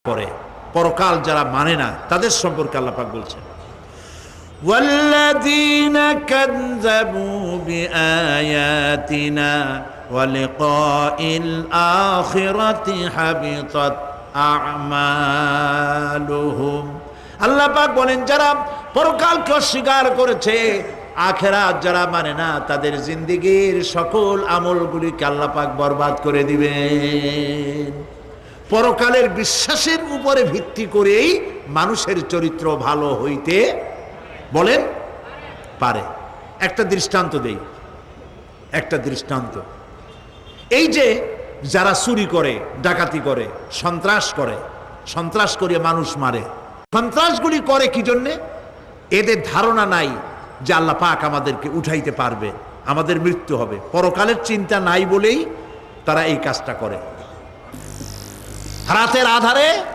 করে পরকাল যারা মানে না তাদের সম্পর্কে আল্লাহ পাক বলছেন ওয়াল্লাযীনা কাযযাবু বিআয়াতিনা ওয়া লিকাইল আখিরাতি হাবিতাত আমালুহুম। আল্লাহ পাক বলেন যারা পরকালকে অস্বীকার করেছে, আখিরাত যারা মানে না, তাদের জিন্দেগীর সকল আমলগুলিকে আল্লাহ পাক বরবাদ করে দিবেন। পরকালের বিশ্বাসের উপরে ভিত্তি করেই মানুষের চরিত্র ভালো হইতে বলেন পারে। একটা দৃষ্টান্ত দেই, একটা দৃষ্টান্ত। এই যে যারা চুরি করে, ডাকাতি করে, সন্ত্রাস করে মানুষ মারে, সন্ত্রাসগুলি করে কি জন্যে? এদের ধারণা নাই যে আল্লাহ পাক আমাদেরকে উঠাইতে পারবে, আমাদের মৃত্যু হবে। পরকালের চিন্তা নাই বলেই তারা এই কাজটা করে। রাতের আধারে